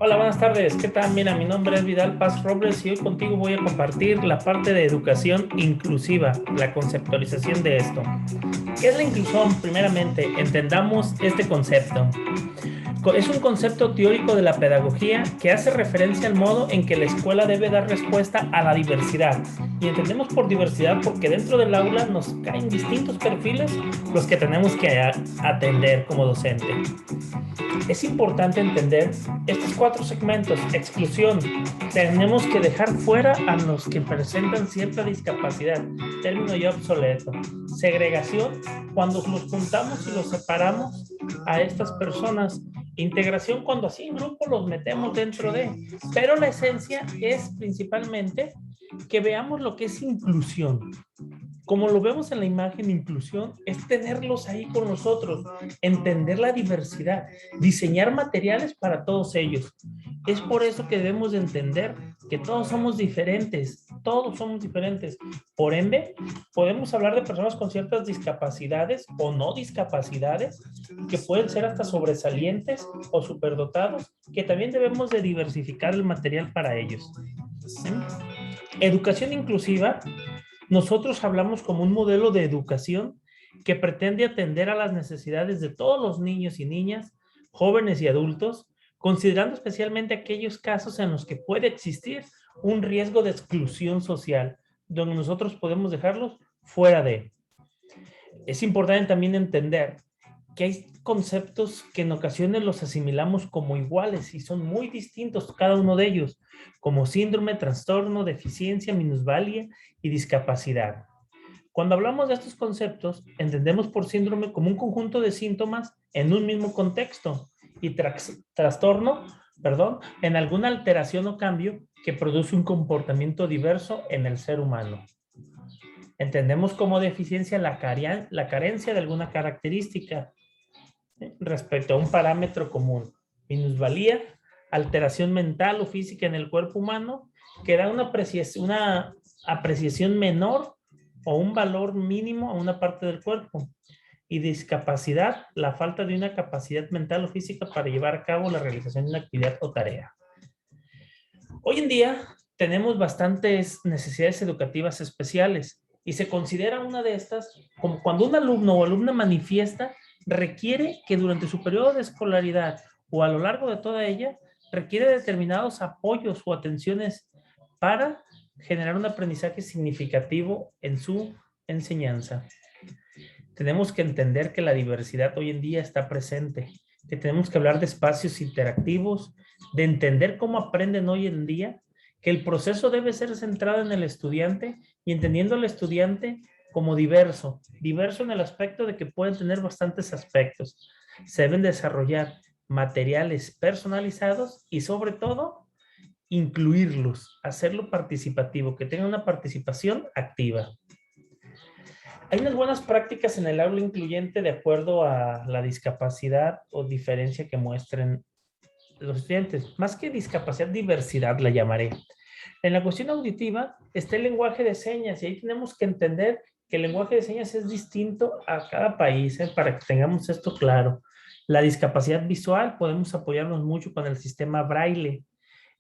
Hola, buenas tardes. ¿Qué tal? Mira, mi nombre es Vidal Paz Robles y hoy contigo voy a compartir la parte de educación inclusiva, la conceptualización de esto. ¿Qué es la inclusión? Primeramente, entendamos este concepto. Es un concepto teórico de la pedagogía que hace referencia al modo en que la escuela debe dar respuesta a la diversidad. Y entendemos por diversidad porque dentro del aula nos caen distintos perfiles los que tenemos que atender como docente. Es importante entender estos cuatro segmentos. Exclusión. Tenemos que dejar fuera a los que presentan cierta discapacidad. Término ya obsoleto. Segregación. Cuando los juntamos y los separamos a estas personas. Integración, cuando así en grupo los metemos dentro de. Pero la esencia es principalmente que veamos lo que es inclusión. Como lo vemos en la imagen, inclusión es tenerlos ahí con nosotros, entender la diversidad, diseñar materiales para todos ellos. Es por eso que debemos de entender que todos somos diferentes, todos somos diferentes. Por ende, podemos hablar de personas con ciertas discapacidades o no discapacidades, que pueden ser hasta sobresalientes o superdotados, que también debemos de diversificar el material para ellos. Educación inclusiva, nosotros hablamos como un modelo de educación que pretende atender a las necesidades de todos los niños y niñas, jóvenes y adultos, considerando especialmente aquellos casos en los que puede existir un riesgo de exclusión social, donde nosotros podemos dejarlos fuera de. Es importante también entender que hay conceptos que en ocasiones los asimilamos como iguales y son muy distintos cada uno de ellos, como síndrome, trastorno, deficiencia, minusvalía y discapacidad. Cuando hablamos de estos conceptos, entendemos por síndrome como un conjunto de síntomas en un mismo contexto y trastorno, en alguna alteración o cambio que produce un comportamiento diverso en el ser humano. Entendemos como deficiencia la carencia de alguna característica respecto a un parámetro común. Minusvalía, alteración mental o física en el cuerpo humano que da una apreciación menor o un valor mínimo a una parte del cuerpo. Y discapacidad, la falta de una capacidad mental o física para llevar a cabo la realización de una actividad o tarea. Hoy en día tenemos bastantes necesidades educativas especiales y se considera una de estas como cuando un alumno o alumna manifiesta requiere que durante su periodo de escolaridad o a lo largo de toda ella requiere determinados apoyos o atenciones para generar un aprendizaje significativo en su enseñanza. Tenemos que entender que la diversidad hoy en día está presente, que tenemos que hablar de espacios interactivos, de entender cómo aprenden hoy en día, que el proceso debe ser centrado en el estudiante y entendiendo al estudiante como diverso, diverso en el aspecto de que pueden tener bastantes aspectos. Se deben desarrollar materiales personalizados y sobre todo incluirlos, hacerlo participativo, que tengan una participación activa. Hay unas buenas prácticas en el aula incluyente de acuerdo a la discapacidad o diferencia que muestren los estudiantes. Más que discapacidad, diversidad la llamaré. En la cuestión auditiva está el lenguaje de señas y ahí tenemos que entender que el lenguaje de señas es distinto a cada país, para que tengamos esto claro. La discapacidad visual podemos apoyarnos mucho con el sistema Braille.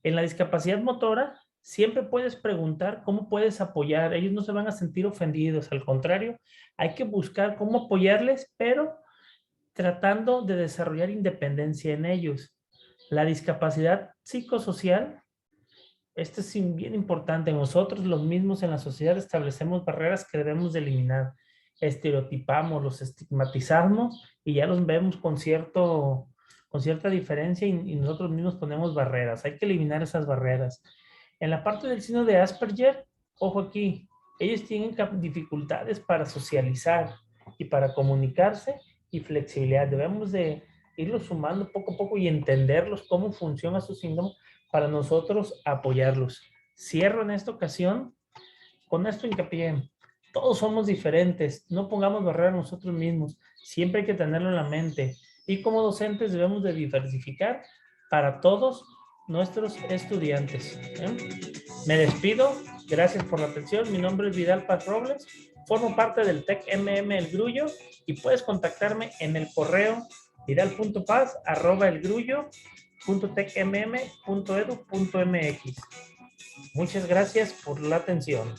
En la discapacidad motora, siempre puedes preguntar cómo puedes apoyar. Ellos no se van a sentir ofendidos, al contrario, hay que buscar cómo apoyarles, pero tratando de desarrollar independencia en ellos. La discapacidad psicosocial, esto es bien importante. Nosotros los mismos en la sociedad establecemos barreras que debemos de eliminar. Estereotipamos, los estigmatizamos y ya los vemos con cierta diferencia y nosotros mismos ponemos barreras. Hay que eliminar esas barreras. En la parte del síndrome de Asperger, ojo aquí, ellos tienen dificultades para socializar y para comunicarse y flexibilidad. Debemos de irlos sumando poco a poco y entenderlos cómo funciona su síndrome para nosotros apoyarlos. Cierro en esta ocasión con esto hincapié. Todos somos diferentes, no pongamos barreras nosotros mismos, siempre hay que tenerlo en la mente. Y como docentes debemos de diversificar para todos nuestros estudiantes. Me despido, gracias por la atención. Mi nombre es Vidal Paz Robles, formo parte del TEC El Grullo y puedes contactarme en el correo vidal.paz@elgrullo.com www.tecmm.edu.mx. Muchas gracias por la atención.